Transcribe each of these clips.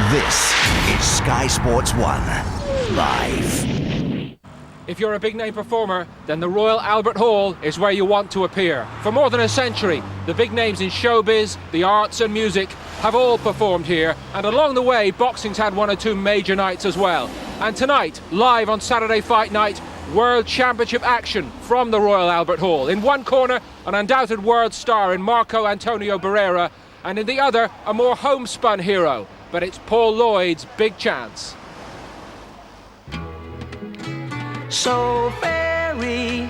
This is Sky Sports 1 Live. If you're a big-name performer, then the Royal Albert Hall is where you want to appear. For more than a century, the big names in showbiz, the arts and music have all performed here, and along the way, boxing's had one or two major nights as well. And tonight, live on Saturday Fight Night, World Championship action from the Royal Albert Hall. In one corner, an undoubted world star in Marco Antonio Barrera, and in the other, a more homespun hero. But it's Paul Lloyd's big chance. So very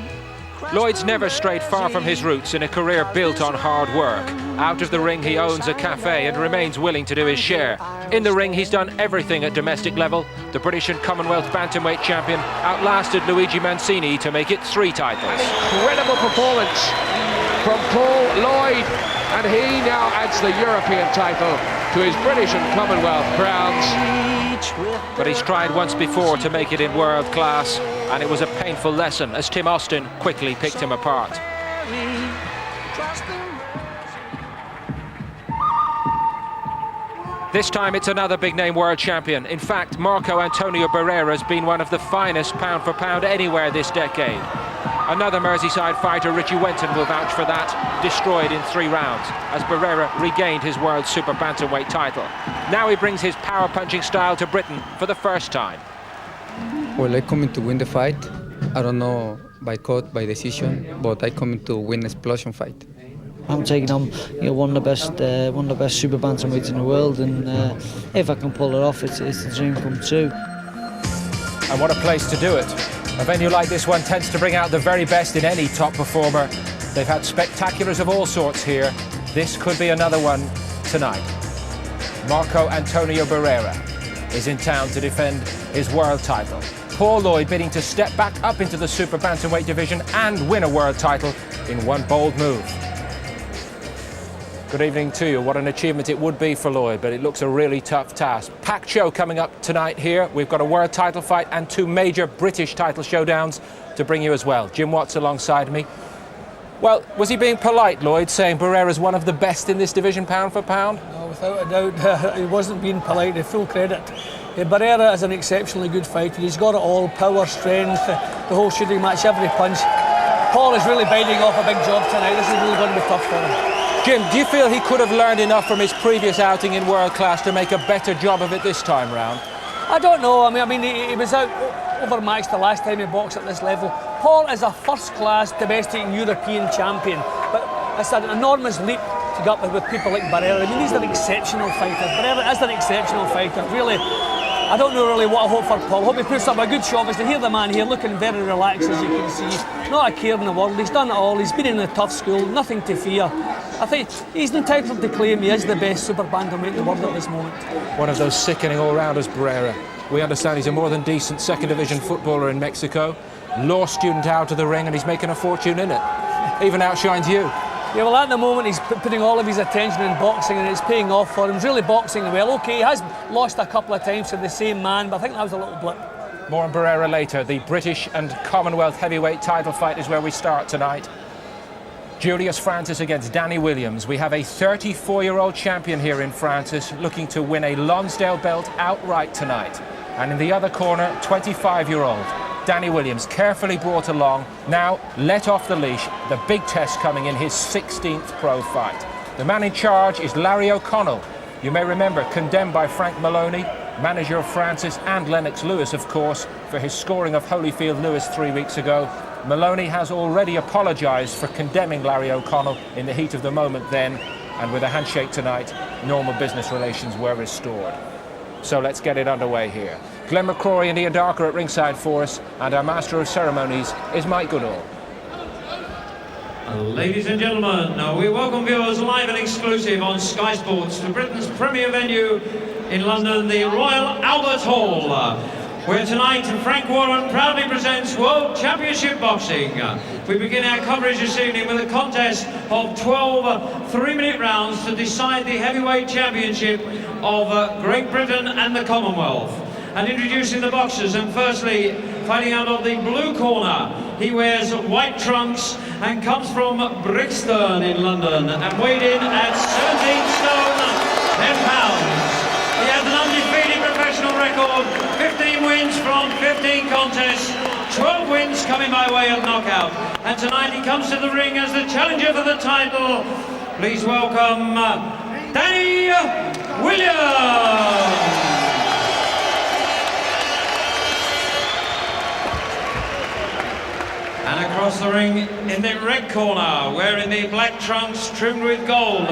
Lloyd's never strayed far from his roots in a career built on hard work. Out of the ring, he owns a cafe and remains willing to do his share. In the ring, he's done everything at domestic level. The British and Commonwealth bantamweight champion outlasted Luigi Mancini to make it 3 titles. Incredible performance from Paul Lloyd, and he now adds the European title to his British and Commonwealth crowns. But he's tried once before to make it in world class, and it was a painful lesson as Tim Austin quickly picked him apart. This time it's another big-name world champion. In fact, Marco Antonio Barrera has been one of the finest pound-for-pound anywhere this decade. Another Merseyside fighter, Richie Wenton, will vouch for that, destroyed in 3 rounds, as Barrera regained his world super bantamweight title. Now he brings his power-punching style to Britain for the first time. Well, I come in to win the fight. I don't know by cut, by decision, but I come in to win an explosion fight. I'm taking on, one of the best super bantamweights in the world, and if I can pull it off, it's a dream come true. And what a place to do it. A venue like this one tends to bring out the very best in any top performer. They've had spectaculars of all sorts here. This could be another one tonight. Marco Antonio Barrera is in town to defend his world title. Paul Lloyd bidding to step back up into the super bantamweight division and win a world title in one bold move. Good evening to you. What an achievement it would be for Lloyd, but it looks a really tough task. Packed show coming up tonight here. We've got a world title fight and 2 major British title showdowns to bring you as well. Jim Watt's alongside me. Well, was he being polite, Lloyd, saying Barrera's one of the best in this division, pound for pound? No, without a doubt, he wasn't being polite. Full credit. Barrera is an exceptionally good fighter. He's got it all: power, strength, the whole shooting match, every punch. Paul is really biting off a big job tonight. This is really going to be tough for him. Jim, do you feel he could have learned enough from his previous outing in world class to make a better job of it this time round? I don't know. I mean, he was out overmatched the last time he boxed at this level. Paul is a first-class domestic European champion, but it's an enormous leap to go up with people like Barrera. I mean, these are exceptional fighters. Barrera is an exceptional fighter. Really, I don't know really what I hope for Paul. I hope he puts up a good show. Obviously, hear the man here looking very relaxed, as you can see. Not a care in the world. He's done it all. He's been in a tough school. Nothing to fear. I think he's entitled to claim he is the best super bantamweight in the world at this moment. One of those sickening all-rounders, Barrera. We understand he's a more than decent second division footballer in Mexico. Law student out of the ring, and he's making a fortune in it. Even outshines you. Yeah, well, at the moment he's putting all of his attention in boxing, and it's paying off for him. He's really boxing well. Okay, he has lost a couple of times to the same man, but I think that was a little blip. More on Barrera later. The British and Commonwealth heavyweight title fight is where we start tonight. Julius Francis against Danny Williams. We have a 34-year-old champion here in Francis looking to win a Lonsdale belt outright tonight. And in the other corner, 25-year-old Danny Williams, carefully brought along, now let off the leash. The big test coming in his 16th pro fight. The man in charge is Larry O'Connell. You may remember, condemned by Frank Maloney, manager of Francis, and Lennox Lewis, of course, for his scoring of Holyfield Lewis 3 weeks ago. Maloney has already apologised for condemning Larry O'Connell in the heat of the moment then, and with a handshake tonight, normal business relations were restored. So let's get it underway here. Glenn McCrory and Ian Darker at ringside for us, and our master of ceremonies is Mike Goodall. Ladies and gentlemen, we welcome viewers live and exclusive on Sky Sports to Britain's premier venue in London, the Royal Albert Hall, where tonight Frank Warren proudly presents World Championship Boxing. We begin our coverage this evening with a contest of 12 3-minute rounds to decide the heavyweight championship of Great Britain and the Commonwealth. And introducing the boxers, and firstly, fighting out of the blue corner, he wears white trunks and comes from Brixton in London and weighed in at 17 stone 10 pounds. He has an undefeated 15 contests, 12 wins coming by way of knockout. And tonight he comes to the ring as the challenger for the title. Please welcome Danny Williams. And across the ring in the red corner, wearing the black trunks trimmed with gold,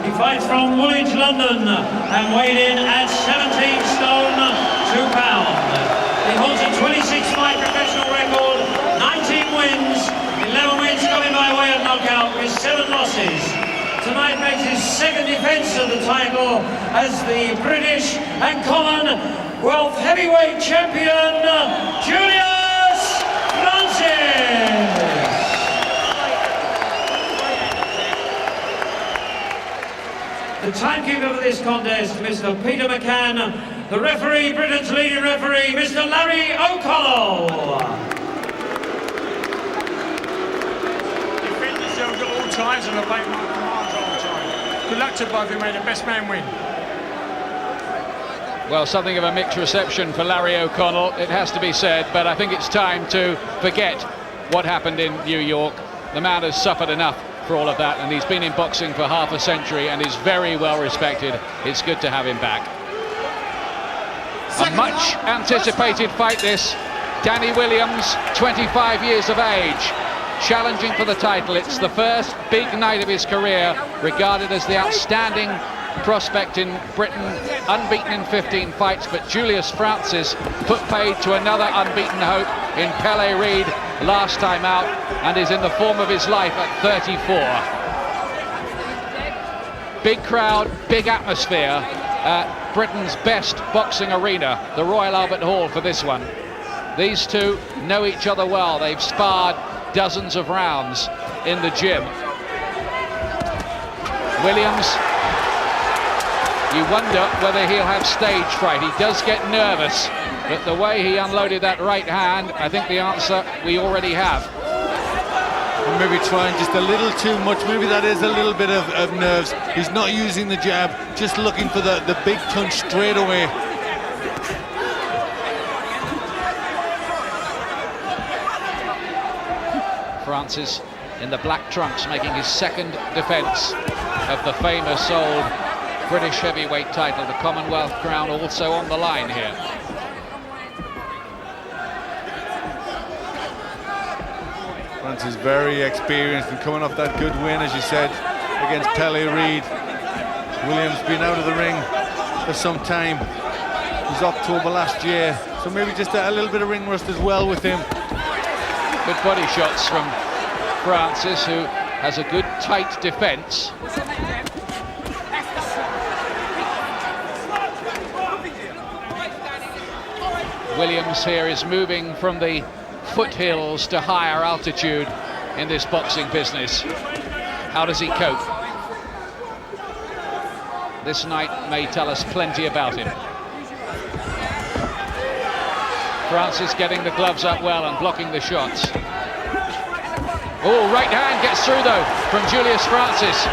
he fights from Woolwich, London, and weighed in at 17 stone 2 pounds. He holds a 26-fight professional record, 19 wins, 11 wins coming by way of knockout with 7 losses. Tonight makes his second defence of the title as the British and Commonwealth heavyweight champion, Julius. The timekeeper for this contest, Mr. Peter McCann. The referee, Britain's leading referee, Mr. Larry O'Connell. Defend yourselves at all times and obey my commands all the time. Good luck to both of you, may the best man win. Well, something of a mixed reception for Larry O'Connell, it has to be said, but I think it's time to forget what happened in New York. The man has suffered enough for all of that, and he's been in boxing for half a century and is very well respected. It's good to have him back. A much anticipated fight this. Danny Williams, 25 years of age, challenging for the title. It's the first big night of his career, regarded as the outstanding prospect in Britain, unbeaten in 15 fights, but Julius Francis put paid to another unbeaten hope in Pele Reid last time out, and is in the form of his life at 34. Big crowd, big atmosphere at Britain's best boxing arena, the Royal Albert Hall, for this one. These two know each other well. They've sparred dozens of rounds in the gym. Williams, you wonder whether he'll have stage fright. He does get nervous, but the way he unloaded that right hand, I think the answer we already have. And maybe trying just a little too much. Maybe that is a little bit of nerves. He's not using the jab, just looking for the big punch straight away. Francis in the black trunks, making his second defence of the famous old British heavyweight title, the Commonwealth crown also on the line here. Francis very experienced and coming off that good win, as you said, against Pele Reid. Williams been out of the ring for some time. It was October last year, so maybe just a little bit of ring rust as well with him. Good body shots from Francis, who has a good tight defence. Williams here is moving from the foothills to higher altitude in this boxing business. How does he cope? This night may tell us plenty about him. Francis getting the gloves up well and blocking the shots. Oh, right hand gets through though from Julius Francis,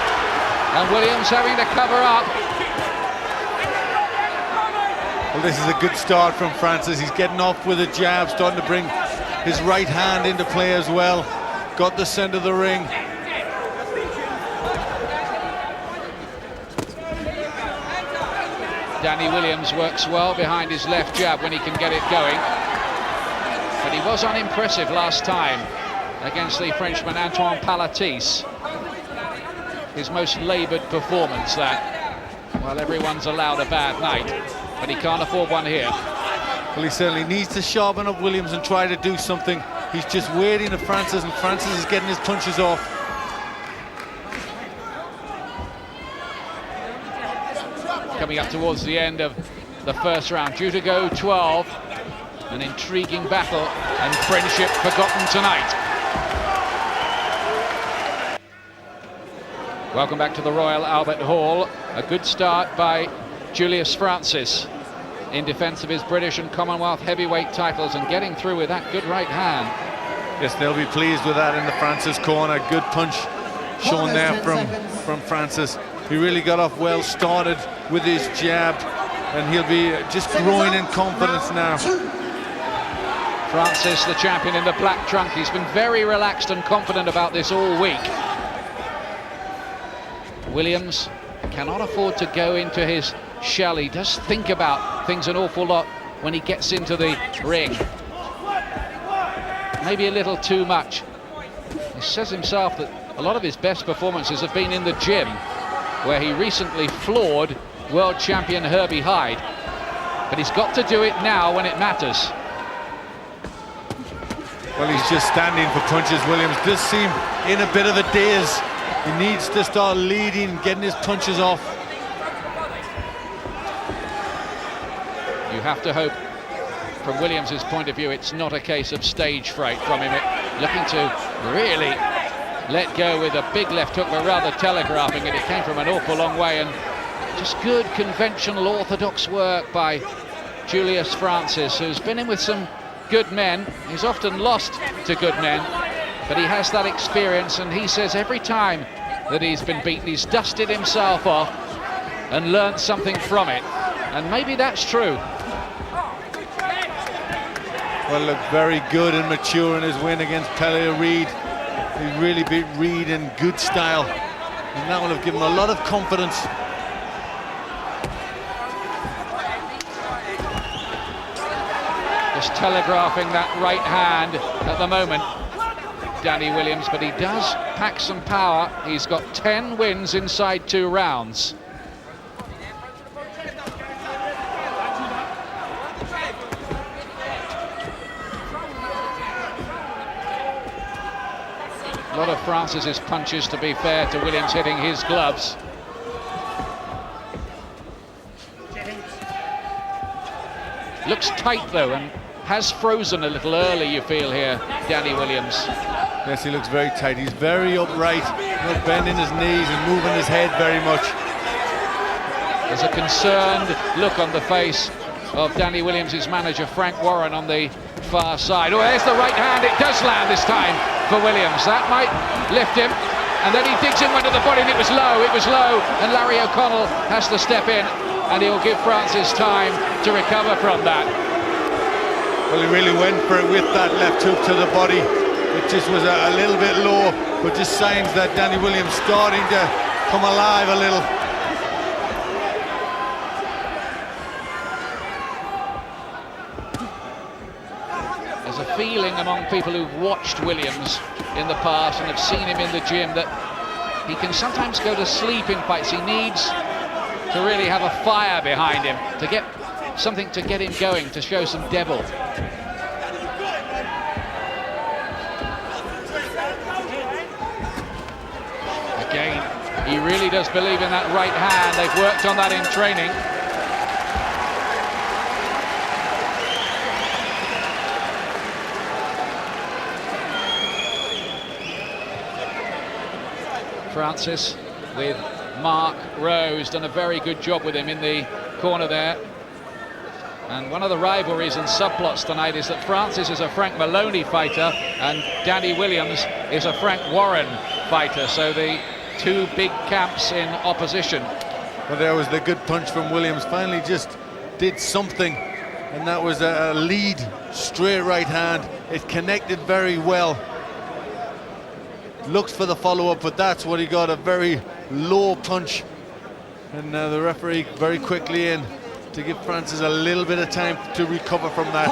and Williams having to cover up. Well, this is a good start from Francis. He's getting off with a jab, starting to bring his right hand into play as well. Got the centre of the ring. Danny Williams works well behind his left jab when he can get it going. But he was unimpressive last time against the Frenchman Antoine Palatis. His most laboured performance, that. Well, everyone's allowed a bad night, but he can't afford one here. Well, he certainly needs to sharpen up Williams and try to do something. He's just waiting for Francis, and Francis is getting his punches off. Coming up towards the end of the first round, due to go 12. An intriguing battle, and friendship forgotten tonight. Welcome back to the Royal Albert Hall. A good start by Julius Francis in defence of his British and Commonwealth heavyweight titles, and getting through with that good right hand. Yes, they'll be pleased with that in the Francis corner. Good punch shown there from Francis. He really got off well, started with his jab, and he'll be just growing in confidence now. Francis, the champion in the black trunk, he's been very relaxed and confident about this all week. Williams cannot afford to go into his shell. He does think about things an awful lot when he gets into the ring. Maybe a little too much. He says himself that a lot of his best performances have been in the gym, where he recently floored world champion Herbie Hyde. But he's got to do it now when it matters. Well, he's just standing for punches. Williams does seem in a bit of a daze. He needs to start leading, getting his punches off. You have to hope, from Williams' point of view, it's not a case of stage fright from him. Looking to really let go with a big left hook, but rather telegraphing it. It came from an awful long way, and just good conventional orthodox work by Julius Francis, who's been in with some good men. He's often lost to good men, but he has that experience, and he says every time that he's been beaten, he's dusted himself off and learnt something from it. And maybe that's true. Well, looked very good and mature in his win against Pele Reid. He really beat Reid in good style, and that will have given him a lot of confidence. Just telegraphing that right hand at the moment, Danny Williams, but he does pack some power. He's got 10 wins inside 2 rounds. A lot of Francis's punches, to be fair to Williams, hitting his gloves. Looks tight though, and has frozen a little early, you feel here, Danny Williams. Yes, he looks very tight. He's very upright, not bending his knees and moving his head very much. There's a concerned look on the face of Danny Williams' manager, Frank Warren, on the far side. Oh, there's the right hand. It does land this time for Williams. That might lift him. And then he digs in under the body, and it was low, and Larry O'Connell has to step in, and he'll give Francis time to recover from that. Well, he really went for it with that left hook to the body. It just was a little bit low, but just signs that Danny Williams starting to come alive a little. There's a feeling among people who've watched Williams in the past and have seen him in the gym that he can sometimes go to sleep in fights. He needs to really have a fire behind him, to get something to get him going, to show some devil. Again, he really does believe in that right hand. They've worked on that in training. Francis with Mark Rose, done a very good job with him in the corner there. And one of the rivalries and subplots tonight is that Francis is a Frank Maloney fighter and Danny Williams is a Frank Warren fighter, so the two big camps in opposition. Well, there was the good punch from Williams, finally just did something, and that was a lead straight right hand. It connected very well. Looks for the follow-up, but that's what he got, a very low punch. And the referee very quickly in to give Francis a little bit of time to recover from that.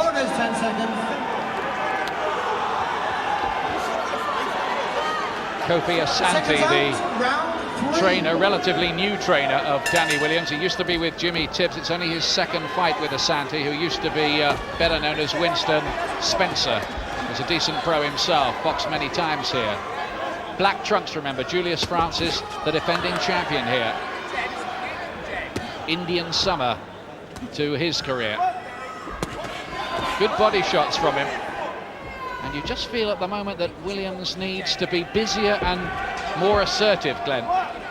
Kofi Asante, the trainer, relatively new trainer of Danny Williams. He used to be with Jimmy Tibbs. It's only his second fight with Asante, who used to be better known as Winston Spencer. He's a decent pro himself, boxed many times here. Black trunks, remember, Julius Francis, the defending champion here. Indian summer to his career. Good body shots from him. And you just feel at the moment that Williams needs to be busier and more assertive, Glenn.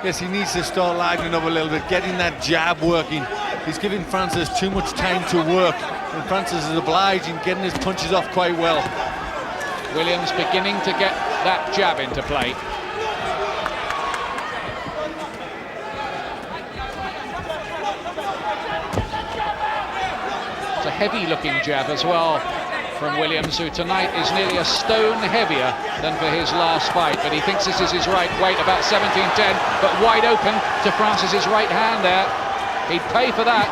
Yes, he needs to start lightening up a little bit, getting that jab working. He's giving Francis too much time to work, and Francis is obliging, getting his punches off quite well. Williams beginning to get that jab into play. It's a heavy looking jab as well from Williams, who tonight is nearly a stone heavier than for his last fight, but he thinks this is his right weight, about 17-10, but wide open to Francis's right hand there. He'd pay for that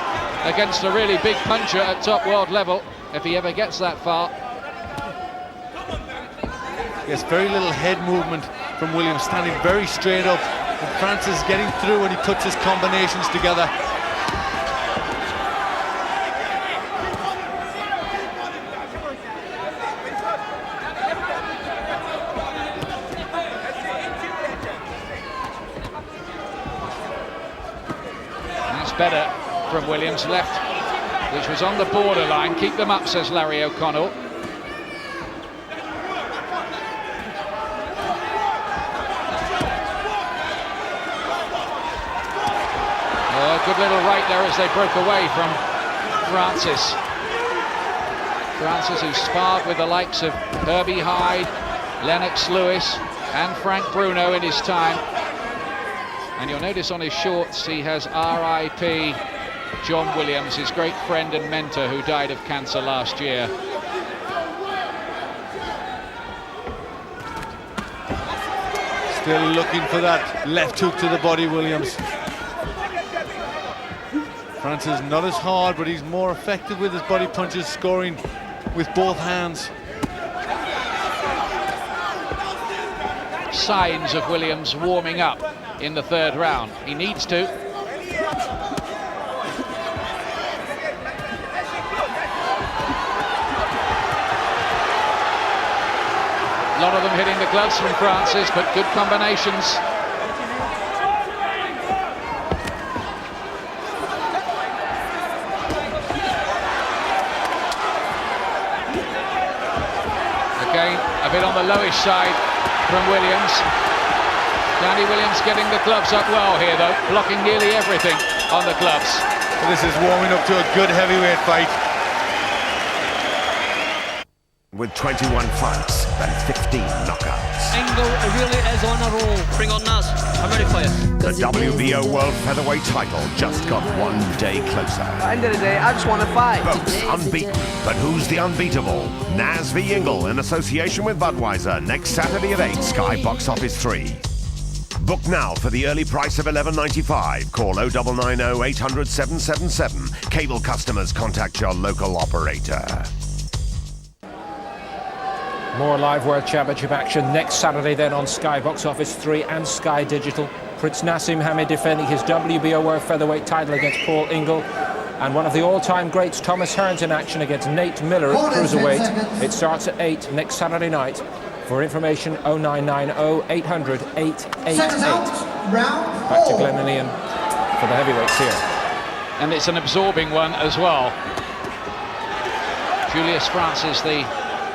against a really big puncher at top world level if he ever gets that far. Yes, very little head movement from Williams, standing very straight up. And Francis getting through when he puts his combinations together. That's better from Williams, left, which was on the borderline. Keep them up, says Larry O'Connell. Good little right there as they broke away from Francis. Francis, who sparred with the likes of Herbie Hyde, Lennox Lewis and Frank Bruno in his time. And you'll notice on his shorts he has R.I.P. John Williams, his great friend and mentor, who died of cancer last year. Still looking for that left hook to the body, Williams. Francis not as hard, but he's more effective with his body punches, scoring with both hands. Signs of Williams warming up in the third round. He needs to. A lot of them hitting the gloves from Francis, but good combinations. Again, a bit on the lowish side from Williams. Danny Williams getting the gloves up well here, though, blocking nearly everything on the gloves. So this is warming up to a good heavyweight fight. With 21 fights and 15 knockouts. Engel really is on a roll. Bring on Naz. I'm ready for you. The WBO World Featherweight title just got one day closer. At the end of the day, I just want to fight. Both unbeaten, but who's the unbeatable? Naz v Engel in association with Budweiser next Saturday at 8, Sky Box Office 3. Book now for the early price of $11.95. Call 0990 800 777. Cable customers contact your local operator. More live World Championship action next Saturday then on Sky Box Office 3 and Sky Digital. Prince Nassim Hamid defending his WBO World Featherweight title against Paul Engel. And one of the all-time greats, Thomas Hearns, in action against Nate Miller at Cruiserweight. It starts at 8 next Saturday night. For information, 0990 800 888. Back to Glenn and Ian for the heavyweights here. And it's an absorbing one as well. Julius Francis, the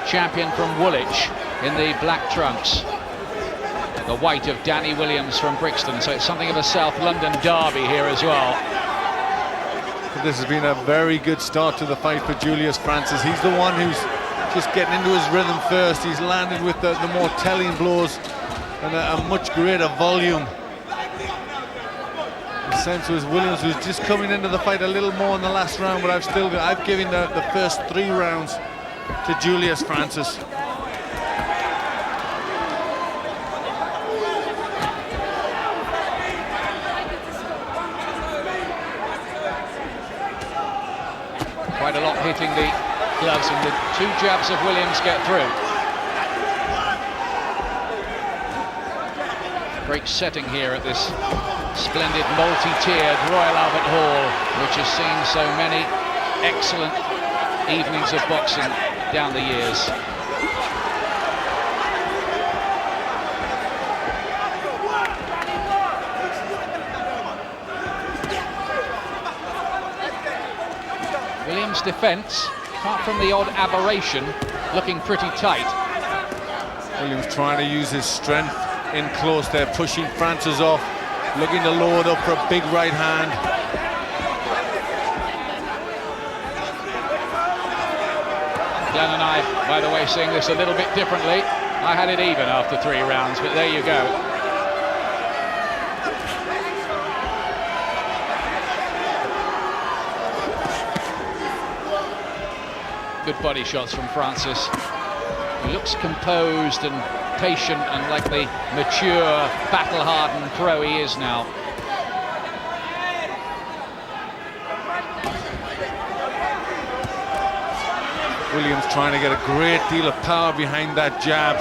champion from Woolwich, in the black trunks. The white of Danny Williams from Brixton, so it's something of a South London derby here as well. This has been a very good start to the fight for Julius Francis. He's the one who's just getting into his rhythm first. He's landed with the more telling blows and a much greater volume. The sense was Williams was just coming into the fight a little more in the last round, but I've given the first 3 rounds to Julius Francis. Quite a lot hitting the gloves, and the 2 jabs of Williams get through. Great setting here at this splendid multi-tiered Royal Albert Hall, which has seen so many excellent evenings of boxing down the years. Williams' defence, apart from the odd aberration, looking pretty tight. Williams trying to use his strength in close there, pushing Francis off, looking to load up for a big right hand. Glenn and I, by the way, seeing this a little bit differently. I had it even after 3 rounds, but there you go. good body shots from Francis. He looks composed and patient and like the mature, battle-hardened pro he is now. Williams trying to get a great deal of power behind that jab.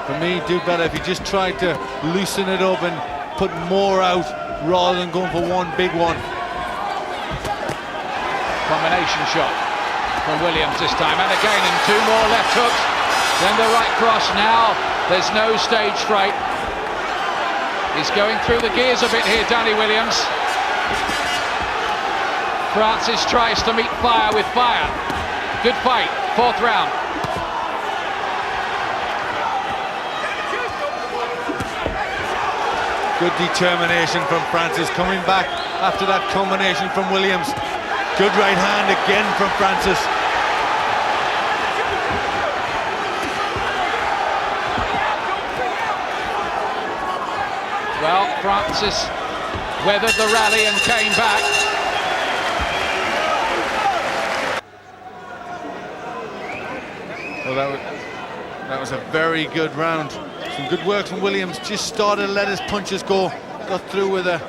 For me, do better if he just tried to loosen it up and put more out rather than going for one big one. Combination shot from Williams this time, and again in two more left hooks, then the right cross. Now there's no stage fright. He's going through the gears a bit here, Danny Williams. Francis tries to meet fire with fire. Good fight, fourth round. Good determination from Francis, coming back after that combination from Williams. Good right hand again from Francis. Well, Francis weathered the rally and came back. Well, that was a very good round. Some good work from Williams. Just started to let his punches go. Got through with a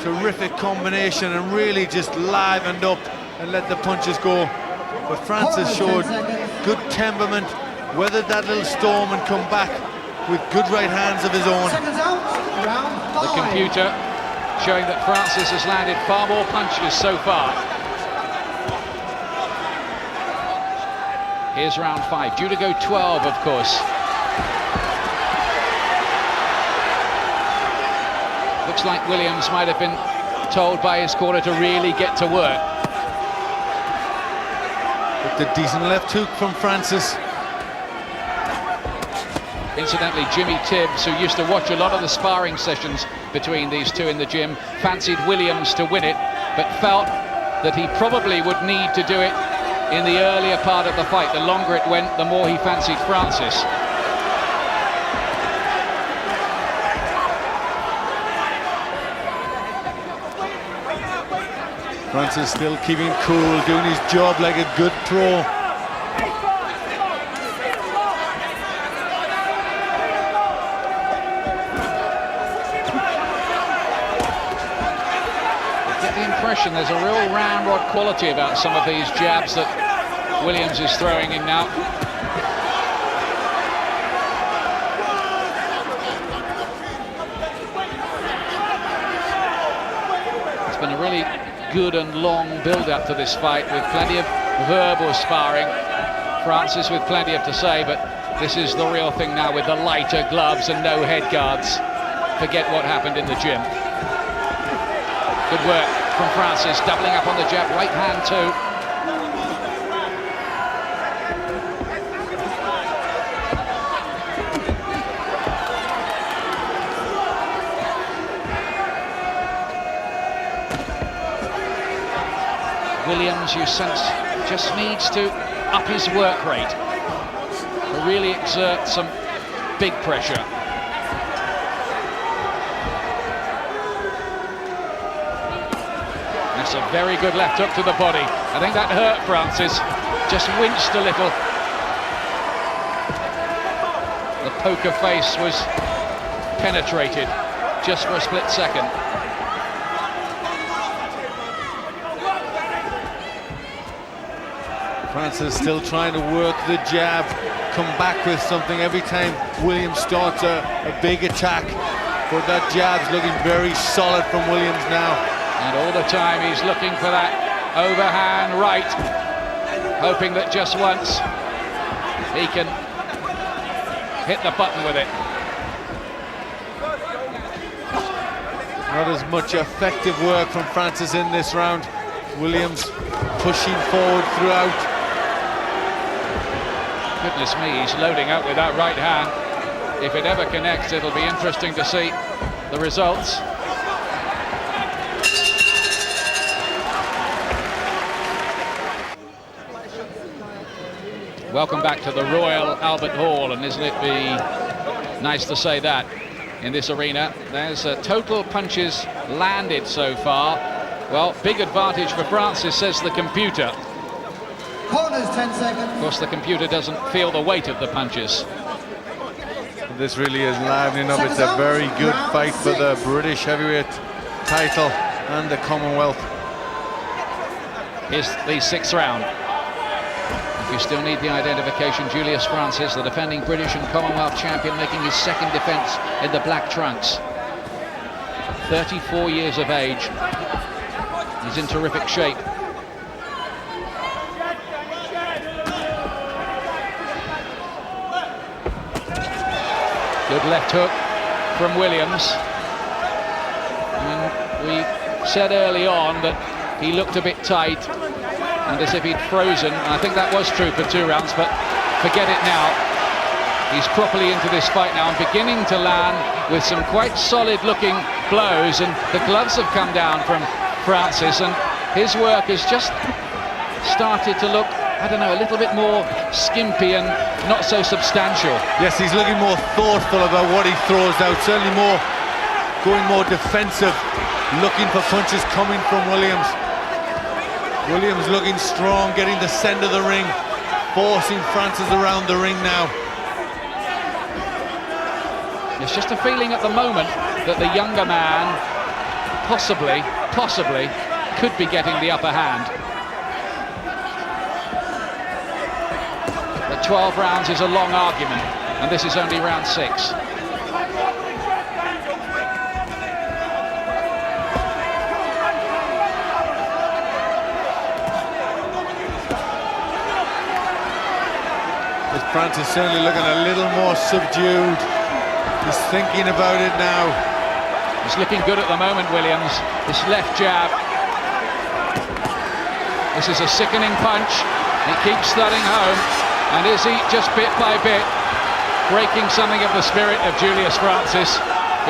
terrific combination and really just livened up and let the punches go. But Francis showed good temperament, weathered that little storm and come back with good right hands of his own. The computer showing that Francis has landed far more punches so far. Here's round 5, due to go 12, of course. Looks like Williams might have been told by his corner to really get to work. With the decent left hook from Francis. Incidentally, Jimmy Tibbs, who used to watch a lot of the sparring sessions between these two in the gym, fancied Williams to win it, but felt that he probably would need to do it in the earlier part of the fight. The longer it went, the more he fancied Francis. Francis still keeping cool, doing his job like a good pro. There's a real ramrod quality about some of these jabs that Williams is throwing in now. It's been a really good and long build-up to this fight with plenty of verbal sparring. Francis with plenty to say, but this is the real thing now with the lighter gloves and no head guards. Forget what happened in the gym. Good work from Francis, doubling up on the jab, right hand too. Williams, you sense, just needs to up his work rate to really exert some big pressure. That's a very good left hook to the body. I think that hurt Francis. Just winced a little. The poker face was penetrated just for a split second. Francis still trying to work the jab, come back with something every time Williams starts a big attack. But that jab's looking very solid from Williams now. And all the time he's looking for that overhand right, hoping that just once he can hit the button with it. Not as much effective work from Francis in this round. Williams pushing forward throughout. Goodness me, he's loading up with that right hand. If it ever connects, it'll be interesting to see the results. Welcome back to the Royal Albert Hall, and isn't it be nice to say that in this arena? There's total punches landed so far. Well, big advantage for Francis, says the computer. Corners 10 seconds. Of course, the computer doesn't feel the weight of the punches. This really is livening up. It's a very good fight for the British heavyweight title and the Commonwealth. Here's the 6th round. If you still need the identification, Julius Francis, the defending British and Commonwealth champion, making his 2nd defence in the black trunks. 34 years of age. He's in terrific shape. Good left hook from Williams. And we said early on that he looked a bit tight and as if he'd frozen. And I think that was true for 2 rounds, but forget it now. He's properly into this fight now and beginning to land with some quite solid-looking blows, and the gloves have come down from Francis, and his work has just started to look, I don't know, a little bit more skimpy and not so substantial. Yes, he's looking more thoughtful about what he throws out, certainly going more defensive, looking for punches coming from Williams. Williams looking strong, getting the centre of the ring, forcing Francis around the ring now. It's just a feeling at the moment that the younger man possibly could be getting the upper hand. But 12 rounds is a long argument, and this is only round 6. Francis certainly looking a little more subdued. He's thinking about it now. He's looking good at the moment, Williams. This left jab. This is a sickening punch. He keeps thudding home. And is he just bit by bit breaking something of the spirit of Julius Francis,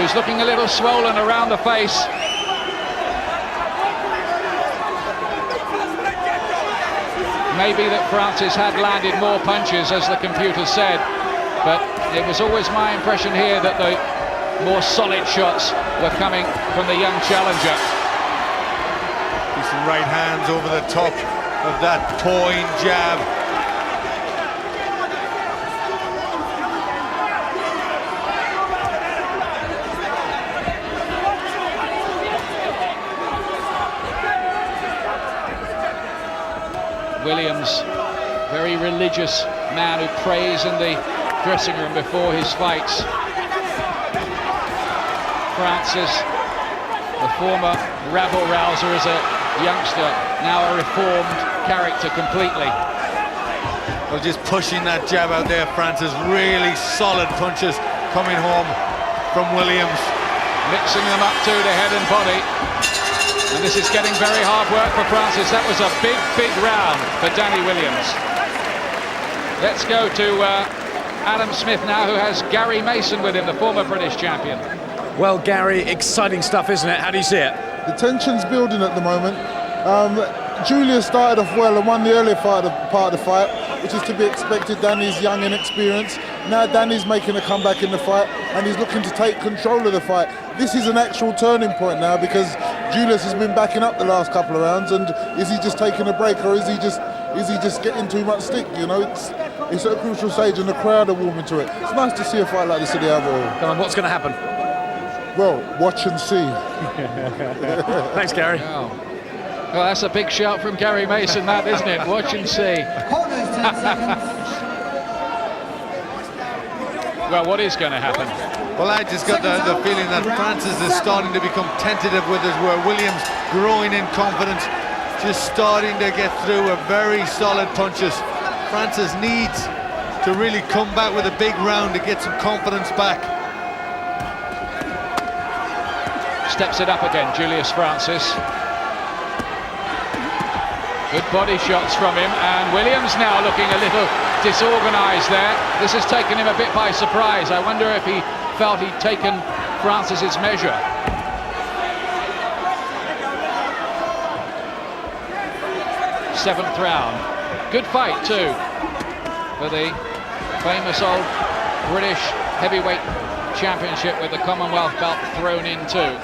who's looking a little swollen around the face. Maybe that Francis had landed more punches, as the computer said, but it was always my impression here that the more solid shots were coming from the young challenger. Decent right hands over the top of that toying jab. Williams, very religious man who prays in the dressing room before his fights. Francis, the former rabble-rouser as a youngster, now a reformed character completely. Well, just pushing that jab out there, Francis. Really solid punches coming home from Williams. Mixing them up to the head and body. And this is getting very hard work for Francis. That was a big, big round for Danny Williams. Let's go to Adam Smith now, who has Gary Mason with him, the former British champion. Well, Gary, exciting stuff, isn't it? How do you see it? The tension's building at the moment. Julius started off well and won the earlier part of the fight, which is to be expected. Danny's young and experienced. Now Danny's making a comeback in the fight, and he's looking to take control of the fight. This is an actual turning point now, because Julius has been backing up the last couple of rounds, and is he just taking a break, or is he just getting too much stick? You know, it's at a crucial stage, and the crowd are warming to it. It's nice to see a fight like this at the Albert Hall. Come on, what's going to happen? Well, watch and see. Thanks, Gary. Wow. Well, that's a big shout from Gary Mason, that, isn't it? Watch and see. Well, what is going to happen? Well, I just got the feeling that Francis is starting to become tentative with us, where Williams growing in confidence, just starting to get through a very solid punches. Francis needs to really come back with a big round to get some confidence back. Steps it up again, Julius Francis. Good body shots from him, and Williams now looking a little disorganised there. This has taken him a bit by surprise. I wonder if he felt he'd taken Francis's measure. Seventh round. Good fight too for the famous old British heavyweight championship, with the Commonwealth belt thrown in too.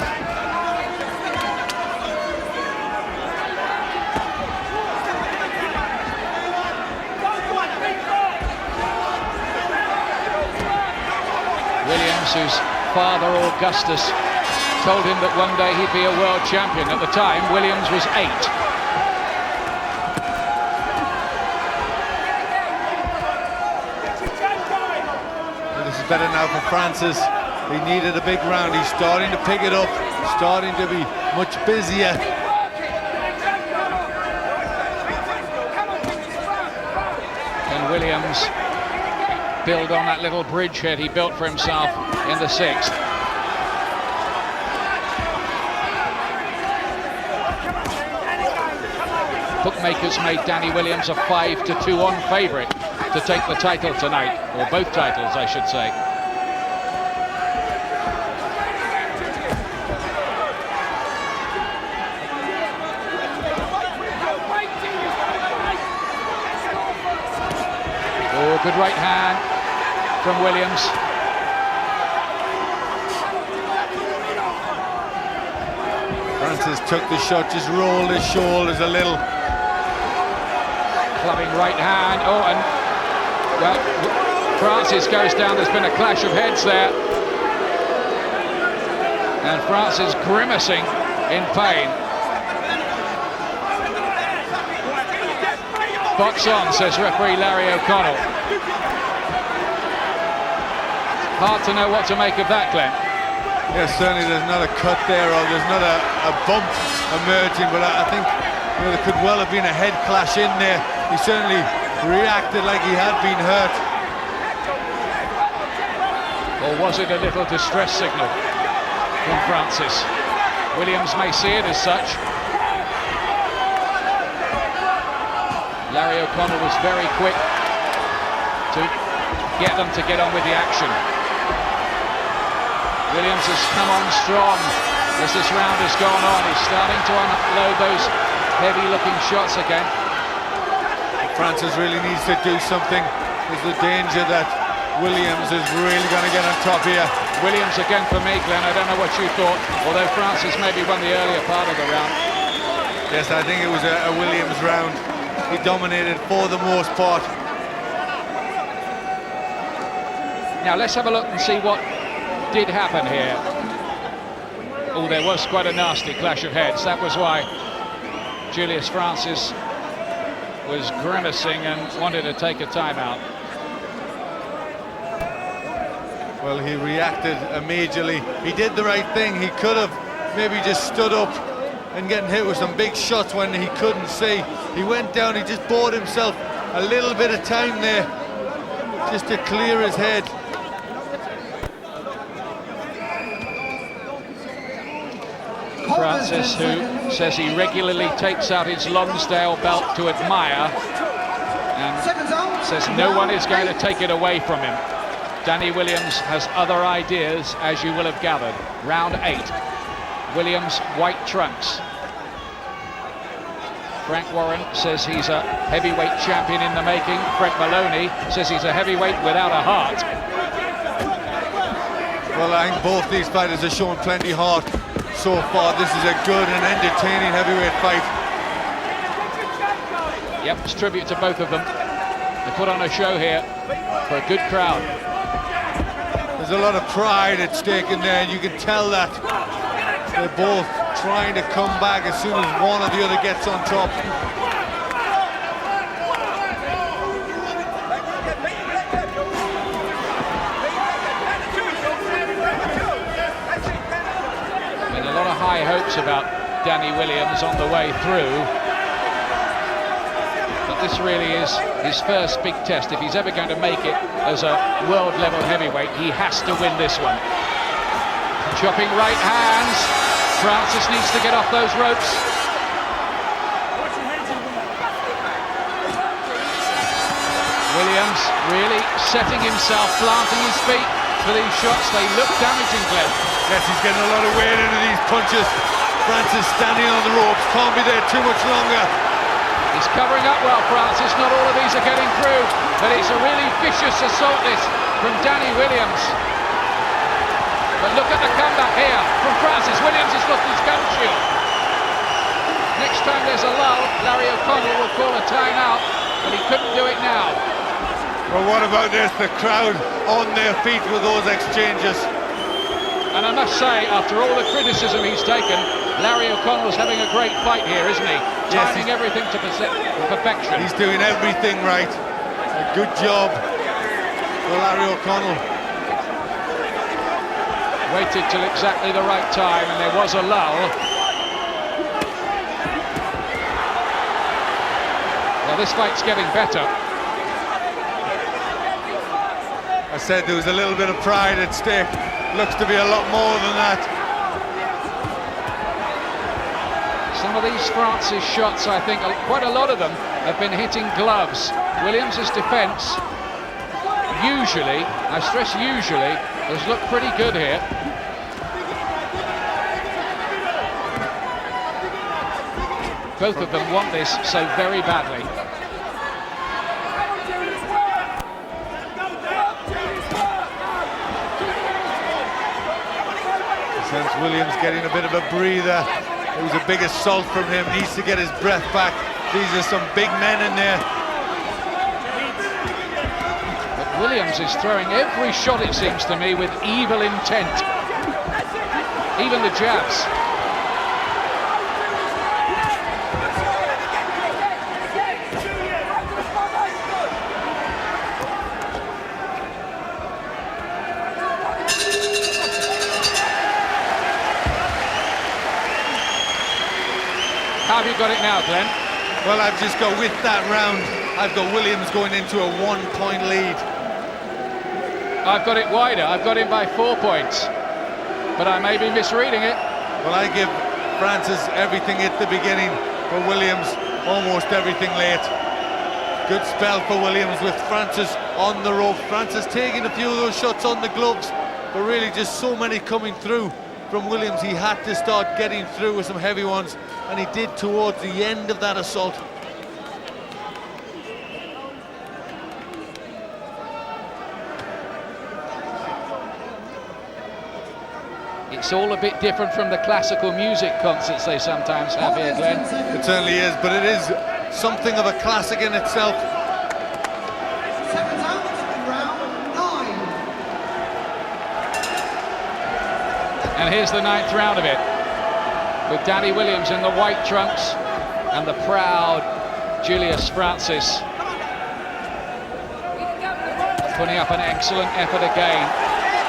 Williams, whose father, Augustus, told him that one day he'd be a world champion. At the time, Williams was 8. This is better now for Francis. He needed a big round. He's starting to pick it up, starting to be much busier. Can Williams build on that little bridgehead he built for himself in the 6th? Bookmakers made Danny Williams a 5-2 favourite to take the title tonight, or both titles, I should say. Oh, good right hand from Williams. Francis took the shot, just rolled his shoulders a little. Clubbing right hand. Oh, and well, Francis goes down. There's been a clash of heads there, and Francis grimacing in pain. Box on, says referee Larry O'Connell. Hard to know what to make of that, Glenn. Yeah, certainly there's not a cut there, or there's not a bump emerging, but I think there could well have been a head clash in there. He certainly reacted like he had been hurt. Or was it a little distress signal from Francis? Williams may see it as such. Larry O'Connell was very quick to get them to get on with the action. Williams has come on strong as this round has gone on. He's starting to unload those heavy-looking shots again. Francis really needs to do something. There's the danger that Williams is really going to get on top here. Williams again for me, Glenn. I don't know what you thought, although Francis maybe won the earlier part of the round. Yes, I think it was a Williams round. He dominated for the most part. Now let's have a look and see what did happen here. Oh, there was quite a nasty clash of heads. That was why Julius Francis was grimacing and wanted to take a timeout. Well, he reacted majorly. He did the right thing. He could have maybe just stood up and getting hit with some big shots when he couldn't see. He went down, he just bought himself a little bit of time there just to clear his head. Francis, who says he regularly takes out his Lonsdale belt to admire, and says no one is going to take it away from him. Danny Williams has other ideas, as you will have gathered. Round 8. Williams, white trunks. Frank Warren says he's a heavyweight champion in the making. Fred Maloney says he's a heavyweight without a heart. Well, I think both these fighters are showing plenty heart so far. This is a good and entertaining heavyweight fight. Yep, it's tribute to both of them. They put on a show here for a good crowd. There's a lot of pride at stake in there, and you can tell that they're both trying to come back as soon as one or the other gets on top. And a lot of high hopes about Danny Williams on the way through. But this really is his first big test. If he's ever going to make it as a world-level heavyweight, he has to win this one. Chopping right hands. Francis needs to get off those ropes. Williams really setting himself, planting his feet for these shots. They look damaging, Glenn. Yes, he's getting a lot of weight into these punches. Francis standing on the ropes, can't be there too much longer. He's covering up well, Francis. Not all of these are getting through, but it's a really vicious assault this from Danny Williams. But look at the comeback here from Francis. Williams has lost his gum shield. Next time there's a lull, Larry O'Connell will call a timeout, but he couldn't do it now. Well, what about this? The crowd on their feet with those exchanges. And I must say, after all the criticism he's taken, Larry O'Connell's having a great fight here, isn't he? Yes, Timing everything to perfection. He's doing everything right. A good job for Larry O'Connell. Waited till exactly the right time, and there was a lull. Well, this fight's getting better. I said there was a little bit of pride at stake. Looks to be a lot more than that. Some of these France's shots, I think, quite a lot of them have been hitting gloves. Williams' defence, usually, I stress usually, has looked pretty good here. Both of them want this so very badly. Since Williams getting a bit of a breather. It was a big assault from him. Needs to get his breath back. These are some big men in there. But Williams is throwing every shot, it seems to me, with evil intent. Even the jabs. How have you got it now, Glenn? Well, I've just got, with that round, I've got Williams going into a 1-point lead. I've got it wider. I've got him by 4 points. But I may be misreading it. Well, I give Francis everything at the beginning, for Williams almost everything late. Good spell for Williams with Francis on the rope. Francis taking a few of those shots on the gloves, but really just so many coming through from Williams. He had to start getting through with some heavy ones, and he did towards the end of that assault. It's all a bit different from the classical music concerts they sometimes have here, Glenn. It certainly is, but it is something of a classic in itself. And here's the 9th round of it, with Danny Williams in the white trunks and the proud Julius Francis putting up an excellent effort again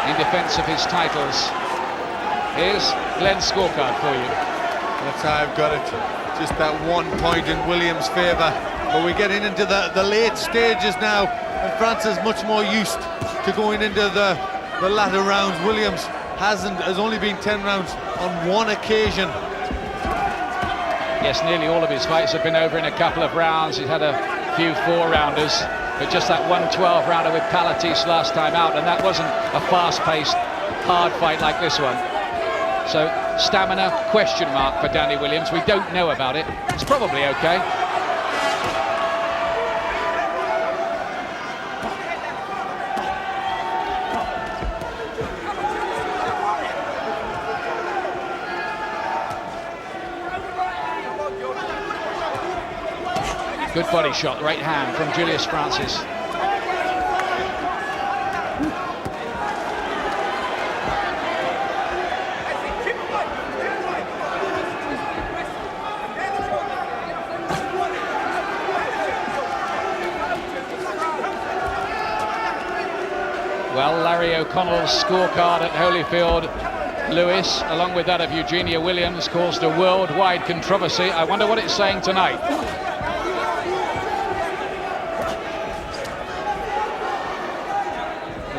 in defence of his titles. Here's Glenn's scorecard for you. That's how I've got it. Just that 1 point in Williams' favour. But we're getting into the late stages now, and Francis is much more used to going into the latter rounds. Williams has only been 10 rounds on one occasion. Yes, nearly all of his fights have been over in a couple of rounds. He's had a few 4-rounders, but just that one 12-rounder with Palatis last time out, and that wasn't a fast-paced, hard fight like this one. So, stamina, question mark for Danny Williams. We don't know about it. It's probably okay. Good body shot, right hand from Julius Francis. Well, Larry O'Connell's scorecard at Holyfield Lewis, along with that of Eugenia Williams, caused a worldwide controversy. I wonder what it's saying tonight.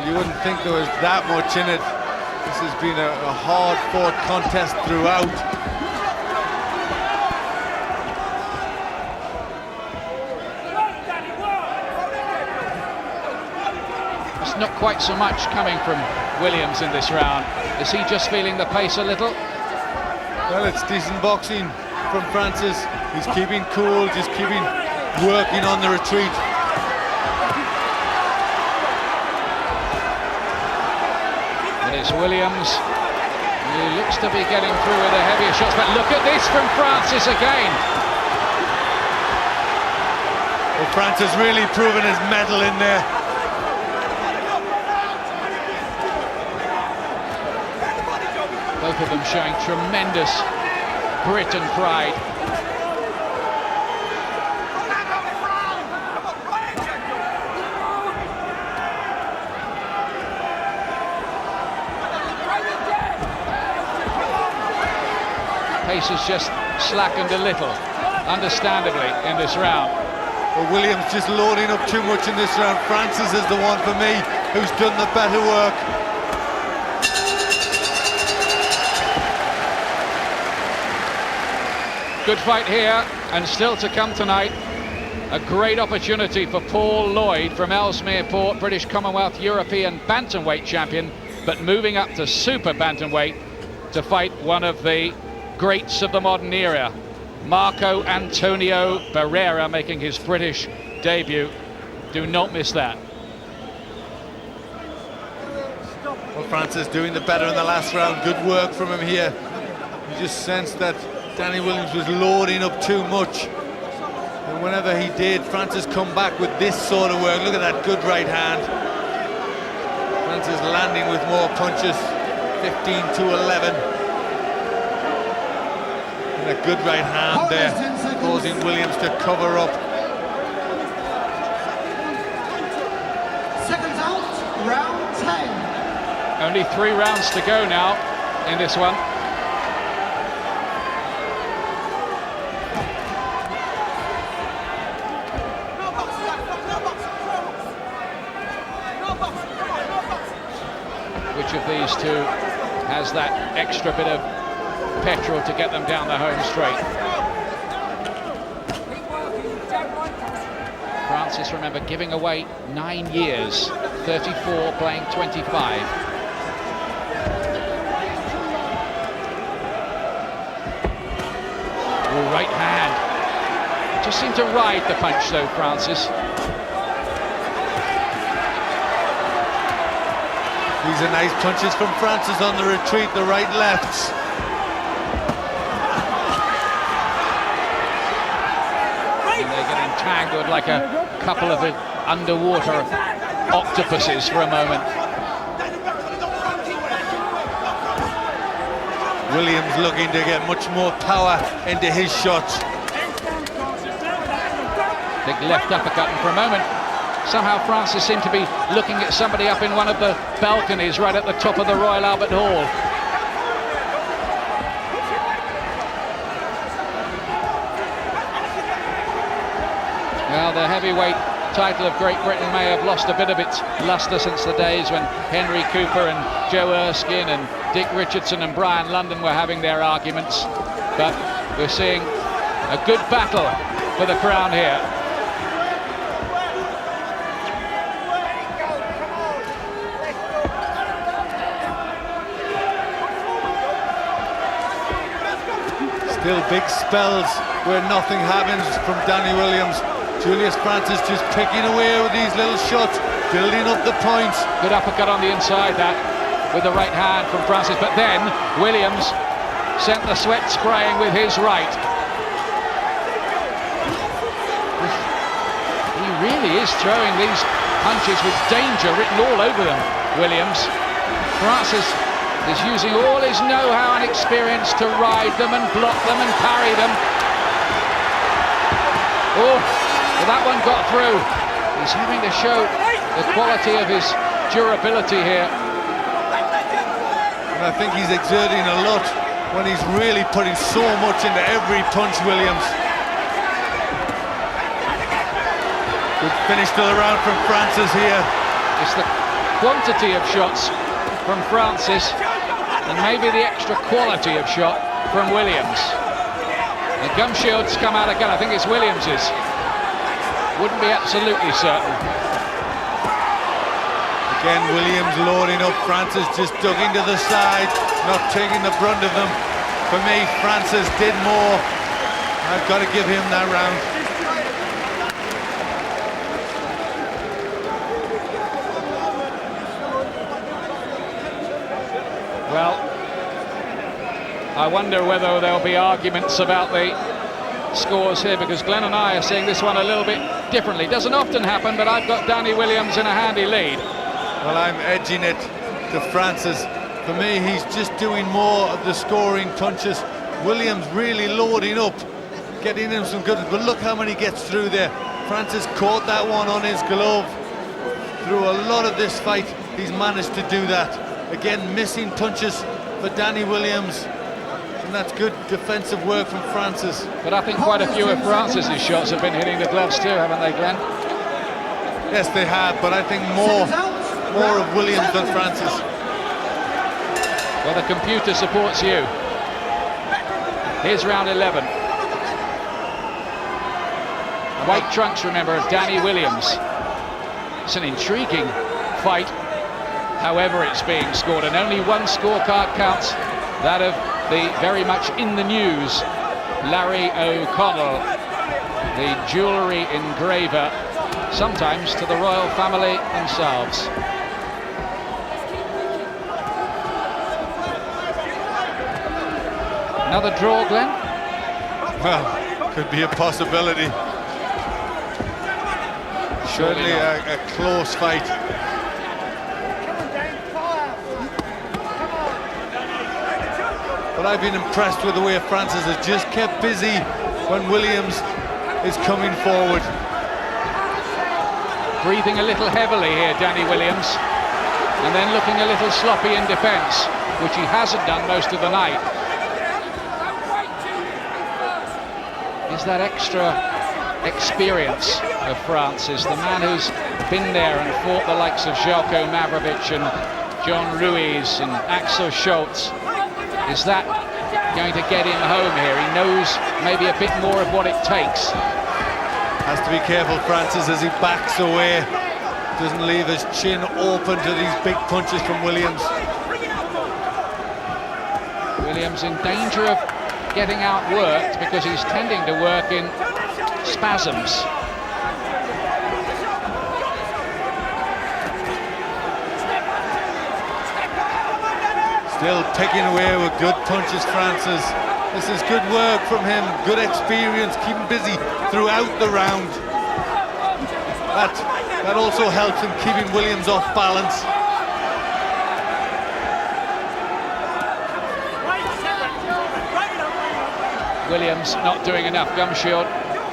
You wouldn't think there was that much in it. This has been a hard-fought contest throughout. It's not quite so much coming from Williams in this round. Is he just feeling the pace a little? Well, it's decent boxing from Francis. He's keeping cool, just keeping working on the retreat. It's Williams. He looks to be getting through with the heavier shots, but look at this from Francis again. Well, Francis really proving his mettle in there. Both of them showing tremendous grit and pride. Pace has just slackened a little, understandably, in this round. Well, Williams just loading up too much in this round. Francis is the one for me who's done the better work. Good fight here, and still to come tonight. A great opportunity for Paul Lloyd from Ellesmere Port, British Commonwealth European bantamweight champion, but moving up to super bantamweight to fight one of the greats of the modern era, Marco Antonio Barrera, making his British debut. Do not miss that. Well, Francis doing the better in the last round. Good work from him here. You just sensed that Danny Williams was loading up too much. And whenever he did, Francis come back with this sort of work. Look at that good right hand. Francis landing with more punches. 15-11. And a good right hand there, causing Williams to cover up. Seconds out, round 10. Only 3 rounds to go now in this one. Which of these two has that extra bit of petrol to get them down the home straight? Francis, remember, giving away 9 years, 34 playing 25. Ooh, right hand. Just seemed to ride the punch though, Francis. These are nice punches from Francis on the retreat, the right lefts. And they're getting tangled like a couple of underwater octopuses for a moment. Williams looking to get much more power into his shots. Big left uppercut, and for a moment somehow Francis seemed to be looking at somebody up in one of the balconies right at the top of the Royal Albert Hall. Well, the heavyweight title of Great Britain may have lost a bit of its lustre since the days when Henry Cooper and Joe Erskine and Dick Richardson and Brian London were having their arguments, but we're seeing a good battle for the crown here. Still big spells where nothing happens from Danny Williams. Julius Francis just picking away with these little shots, building up the points. Good uppercut on the inside, that, with the right hand from Francis, but then Williams sent the sweat spraying with his right. He really is throwing these punches with danger written all over them, Williams. Francis is using all his know-how and experience to ride them and block them and parry them. Oh, well, that one got through. He's having to show the quality of his durability here. And I think he's exerting a lot when he's really putting so much into every punch, Williams. Good finish to the round from Francis here. It's the quantity of shots from Francis and maybe the extra quality of shot from Williams. The gum shield's come out again. I think it's Williams's. Wouldn't be absolutely certain. Again, Williams loading up. Francis just ducking to the side, not taking the brunt of them. For me, Francis did more. I've got to give him that round. Well, I wonder whether there'll be arguments about the scores here, because Glenn and I are seeing this one a little bit differently. Doesn't often happen, but I've got Danny Williams in a handy lead. Well, I'm edging it to Francis For me, he's just doing more of the scoring punches. Williams really loading up, getting him some good, but look how many gets through there. Francis caught that one on his glove. Through a lot of this fight, he's managed to do that. Again, missing punches for Danny Williams, and that's good defensive work from Francis. But I think quite a few of Francis's shots have been hitting the gloves too, haven't they, Glenn? Yes, they have, but I think more of Williams than Francis. Well, the computer supports you. Here's round 11. White trunks, remember, of Danny Williams. It's an intriguing fight, however it's being scored, and only one scorecard counts, that of the very much in the news Larry O'Connell, the jewellery engraver, sometimes to the royal family themselves. Another draw, Glenn? Well, could be a possibility. Certainly a close fight. But I've been impressed with the way Francis has just kept busy when Williams is coming forward. Breathing a little heavily here, Danny Williams, and then looking a little sloppy in defence, which he hasn't done most of the night. Is that extra experience of Francis, the man who's been there and fought the likes of Željko Mavrovic and John Ruiz and Axel Schultz, is that going to get him home here? He knows maybe a bit more of what it takes. Has to be careful, Francis, as he backs away, doesn't leave his chin open to these big punches from Williams. Williams in danger of getting outworked because he's tending to work in spasms. Still picking away with good punches, Francis. This is good work from him, good experience, keeping busy throughout the round. That also helps in keeping Williams off balance. Williams not doing enough. Gum shield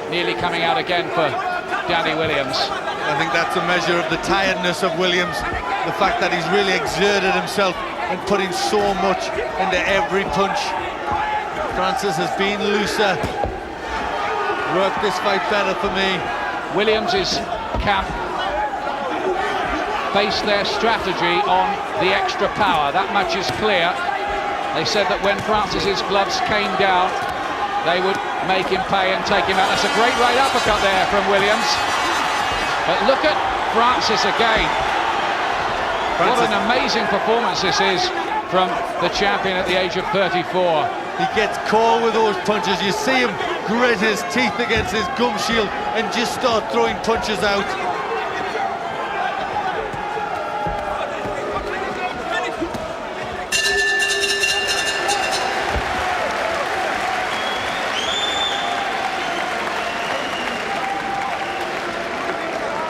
nearly coming out again for Danny Williams. I think that's a measure of the tiredness of Williams, the fact that he's really exerted himself and putting so much into every punch. Francis has been looser, worked this fight better for me. Williams' camp based their strategy on the extra power, that much is clear. They said that when Francis's gloves came down, they would make him pay and take him out. That's a great right uppercut there from Williams. But look at Francis again. What an amazing performance this is from the champion at the age of 34. He gets caught with those punches. You see him grit his teeth against his gum shield and just start throwing punches out.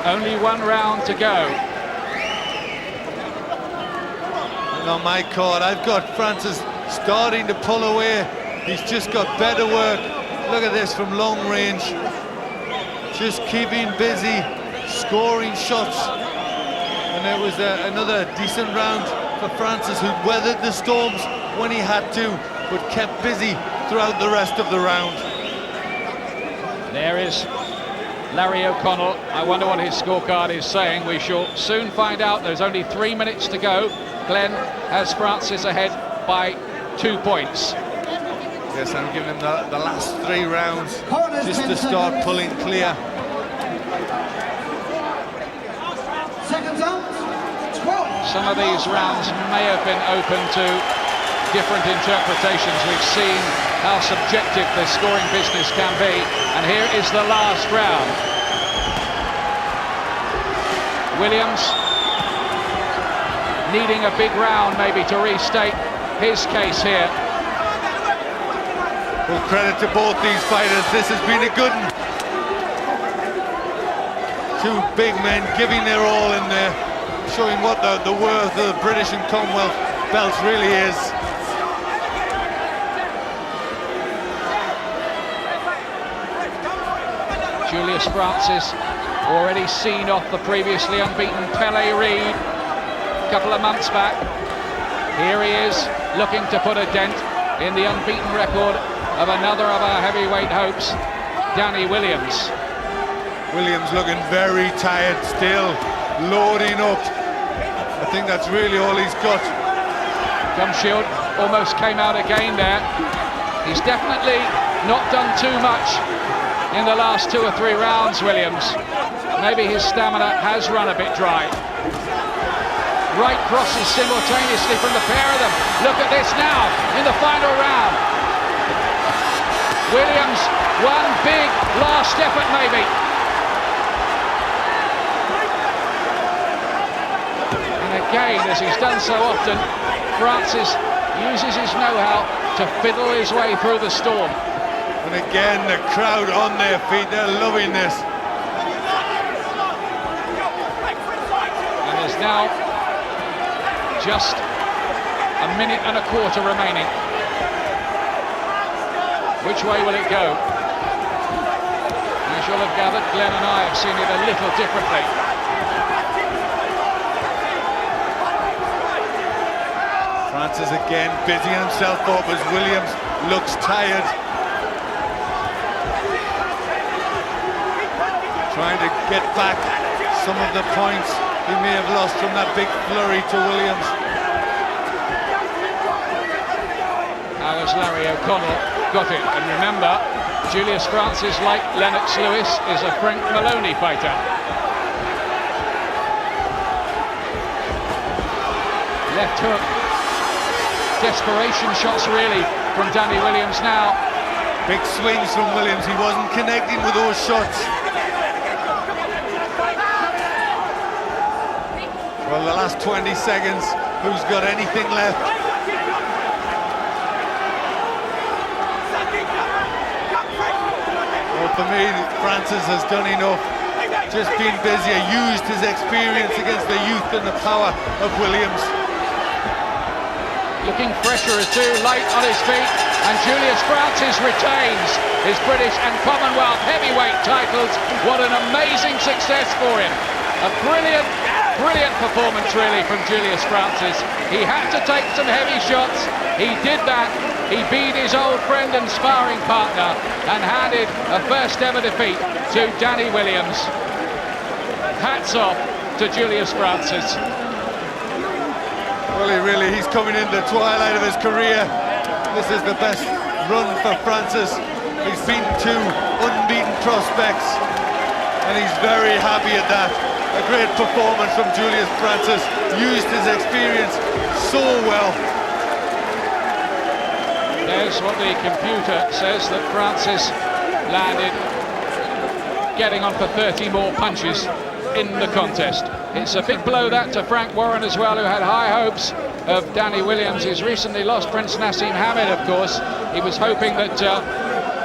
Only one round to go. And on my card, I've got Francis starting to pull away. He's just got better work. Look at this from long range. Just keeping busy, scoring shots. And it was another decent round for Francis, who weathered the storms when he had to, but kept busy throughout the rest of the round. There is Larry O'Connell. I wonder what his scorecard is saying. We shall soon find out. There's only 3 minutes to go. Glenn has Francis ahead by 2 points. Yes, I'm giving him the last 3 rounds just to start pulling clear. Some of these rounds may have been open to different interpretations. We've seen how subjective the scoring business can be, and here is the last round. Williams needing a big round maybe to restate his case here. Well, credit to both these fighters. This has been a good one. 2 big men giving their all in there, showing what the worth of the British and Commonwealth belt really is. Julius Francis already seen off the previously unbeaten Pele Reid a couple of months back. Here he is, looking to put a dent in the unbeaten record of another of our heavyweight hopes, Danny Williams. Williams looking very tired still, loading up. I think that's really all he's got. Gum shield almost came out again there. He's definitely not done too much in the last 2 or 3 rounds, Williams. Maybe his stamina has run a bit dry. Right crosses simultaneously from the pair of them. Look at this now in the final round. Williams, one big last effort maybe. And again, as he's done so often, Francis uses his know-how to fiddle his way through the storm. And again, the crowd on their feet, they're loving this. And there's now just a minute and a quarter remaining. Which way will it go? As you'll have gathered, Glenn and I have seen it a little differently. Francis again busying himself up as Williams looks tired. Trying to get back some of the points he may have lost from that big flurry to Williams. How has Larry O'Connell got it? And remember, Julius Francis, like Lennox Lewis, is a Frank Maloney fighter. Left hook. Desperation shots really from Danny Williams now. Big swings from Williams, he wasn't connecting with those shots. Well, the last 20 seconds, who's got anything left? Well, for me, Francis has done enough. Just been busier, used his experience against the youth and the power of Williams. Looking fresher as too, light on his feet, and Julius Francis retains his British and Commonwealth heavyweight titles. What an amazing success for him. A brilliant performance really from Julius Francis. He had to take some heavy shots. He did that. He beat his old friend and sparring partner and handed a first ever defeat to Danny Williams. Hats off to Julius Francis. Well, he's coming in the twilight of his career. This is the best run for Francis. He's beaten 2 unbeaten prospects, and he's very happy at that. A great performance from Julius Francis. Used his experience so well. There's what the computer says, that Francis landed, getting on for 30 more punches in the contest. It's a big blow that to Frank Warren as well, who had high hopes of Danny Williams. He's recently lost Prince Nassim Hamed, of course. He was hoping that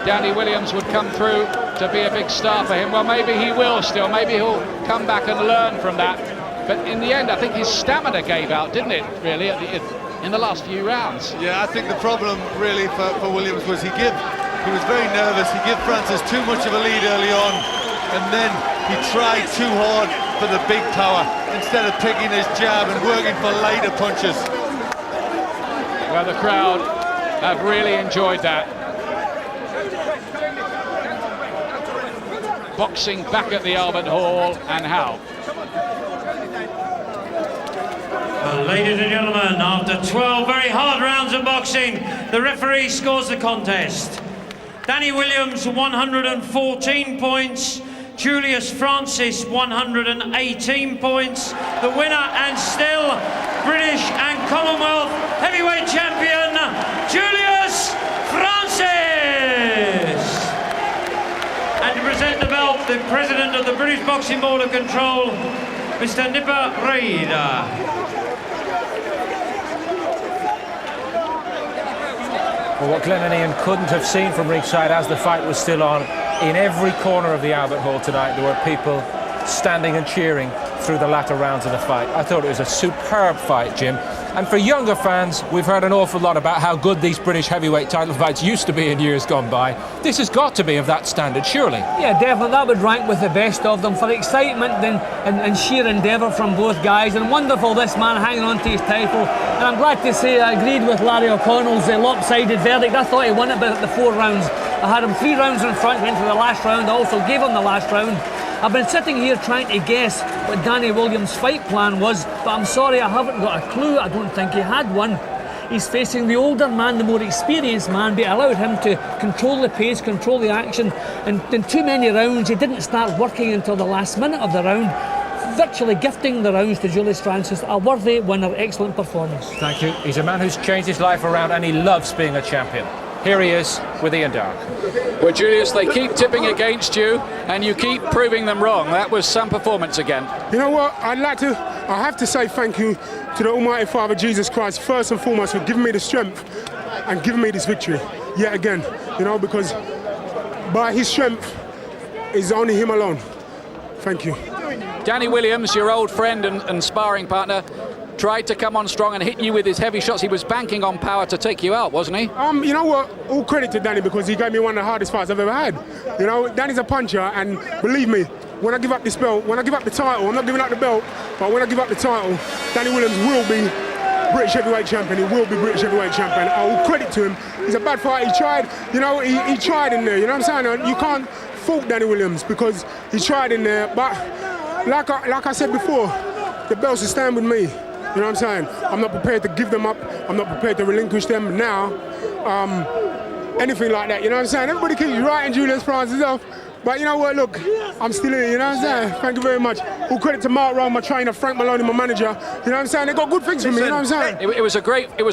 Danny Williams would come through to be a big star for him. Well, maybe he will still. Maybe he'll come back and learn from that. But in the end, I think his stamina gave out, didn't it, really, in the last few rounds? Yeah, I think the problem really for Williams was he was very nervous. He gave Francis too much of a lead early on, and then he tried too hard for the big power instead of picking his jab and working for lighter punches. Well, the crowd have really enjoyed that. Boxing back at the Albert Hall, and how? Well, ladies and gentlemen, after 12 very hard rounds of boxing, the referee scores the contest. Danny Williams, 114 points. Julius Francis, 118 points. The winner and still British and Commonwealth heavyweight champion, Julius Francis. And to present the belt, the president of the British Boxing Board of Control, Mr. Nipper Reid. Well, what Glenn and Ian couldn't have seen from ringside as the fight was still on, in every corner of the Albert Hall tonight there were people standing and cheering through the latter rounds of the fight. I thought it was a superb fight, Jim. And for younger fans, we've heard an awful lot about how good these British heavyweight title fights used to be in years gone by. This has got to be of that standard, surely. Yeah, definitely. That would rank with the best of them for excitement and sheer endeavour from both guys. And wonderful, this man hanging on to his title. And I'm glad to say I agreed with Larry O'Connell's lopsided verdict. I thought he won it by the 4 rounds. I had him 3 rounds in front, went for the last round. I also gave him the last round. I've been sitting here trying to guess what Danny Williams' fight plan was, but I'm sorry, I haven't got a clue. I don't think he had one. He's facing the older man, the more experienced man, but it allowed him to control the pace, control the action, and in too many rounds he didn't start working until the last minute of the round, virtually gifting the rounds to Julius Francis. A worthy winner, excellent performance. Thank you. He's a man who's changed his life around and he loves being a champion. Here he is with Ian Dark. Well, Julius, they keep tipping against you and you keep proving them wrong. That was some performance again. You know what, I have to say thank you to the Almighty Father Jesus Christ, first and foremost, for giving me the strength and giving me this victory yet again, you know, because by his strength is only him alone. Thank you. Danny Williams, your old friend and sparring partner, tried to come on strong and hit you with his heavy shots. He was banking on power to take you out, wasn't he? You know what? All credit to Danny, because he gave me one of the hardest fights I've ever had. You know, Danny's a puncher, and believe me, when I give up this belt, when I give up the title, I'm not giving up the belt, but when I give up the title, Danny Williams will be British heavyweight champion. He will be British heavyweight champion. All credit to him. He's a bad fighter. He tried, you know, he tried in there. You know what I'm saying? You can't fault Danny Williams because he tried in there. But like I said before, the belts will stand with me. You know what I'm saying? I'm not prepared to give them up. I'm not prepared to relinquish them now. Anything like that, you know what I'm saying? Everybody keeps writing Julius Francis off. But you know what, look, I'm still here, you know what I'm saying? Thank you very much. All credit to Mark Rowe, my trainer, Frank Maloney, my manager. You know what I'm saying? They got good things for me, you know what I'm saying? It was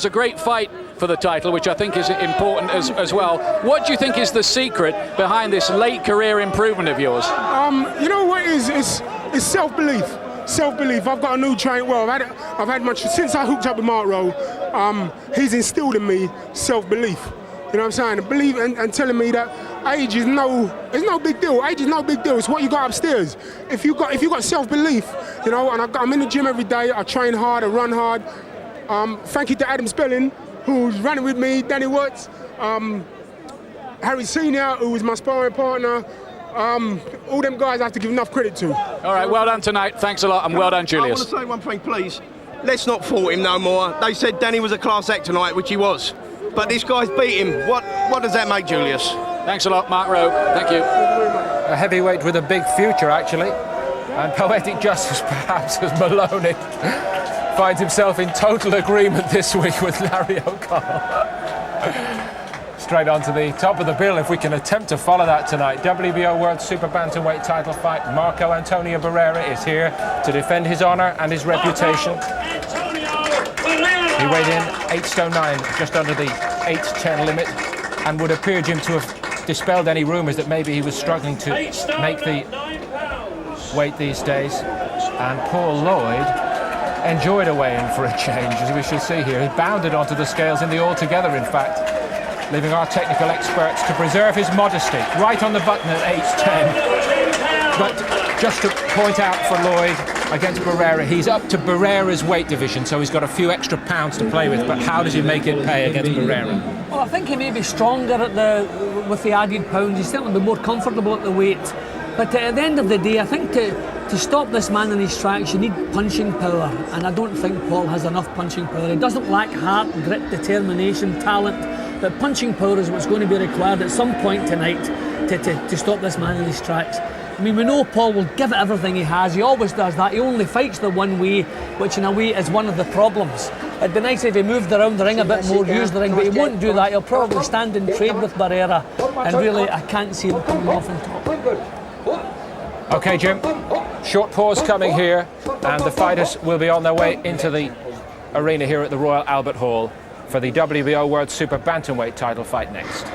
a great fight for the title, which I think is important as well. What do you think is the secret behind this late career improvement of yours? You know what it is? It's self-belief. Self-belief. I've got a new trainer. Well, I've had much since I hooked up with Mark Rowe. He's instilled in me self-belief. You know what I'm saying? Believe and telling me that age is it's no big deal. Age is no big deal. It's what you got upstairs. If you got self-belief, you know. And I'm in the gym every day. I train hard. I run hard. Thank you to Adam Spelling, who's running with me. Danny Watts, Harry Senior, who was my sparring partner. All them guys I have to give enough credit to. All right, well done tonight. Thanks a lot, and well done, Julius. I want to say one thing, please. Let's not fault him no more. They said Danny was a class act tonight, which he was. But this guy's beat him. What does that make, Julius? Thanks a lot, Mark Rowe. Thank you. A heavyweight with a big future, actually. And poetic justice, perhaps, as Maloney finds himself in total agreement this week with Larry O'Connell. Straight on to the top of the bill, if we can attempt to follow that tonight. WBO World Super Bantamweight title fight. Marco Antonio Barrera is here to defend his honour and his reputation. He weighed in 8 stone 9, just under the 8'10" limit, and would appear, Jim, to have dispelled any rumours that maybe he was struggling to make the weight these days. And Paul Lloyd enjoyed a weigh-in for a change, as we shall see here. He bounded onto the scales in the altogether, in fact, leaving our technical experts to preserve his modesty, right on the button at 8'10". But just to point out for Lloyd, against Barrera, he's up to Barrera's weight division, so he's got a few extra pounds to play with, but how does he make it pay against Barrera? Well, I think he may be stronger with the added pounds. He's certainly be more comfortable at the weight. But at the end of the day, I think to stop this man in his tracks, you need punching power, and I don't think Paul has enough punching power. He doesn't lack heart, grit, determination, talent, but punching power is what's going to be required at some point tonight to stop this man in his tracks. I mean, we know Paul will give it everything he has. He always does that. He only fights the one way, which in a way is one of the problems. It'd be nice if he moved around the ring a bit more, used the ring, but he won't do that. He'll probably stand and trade with Barrera, and really, I can't see him coming off on top. OK, Jim, short pause coming here, and the fighters will be on their way into the arena here at the Royal Albert Hall for the WBO World Super Bantamweight title fight next.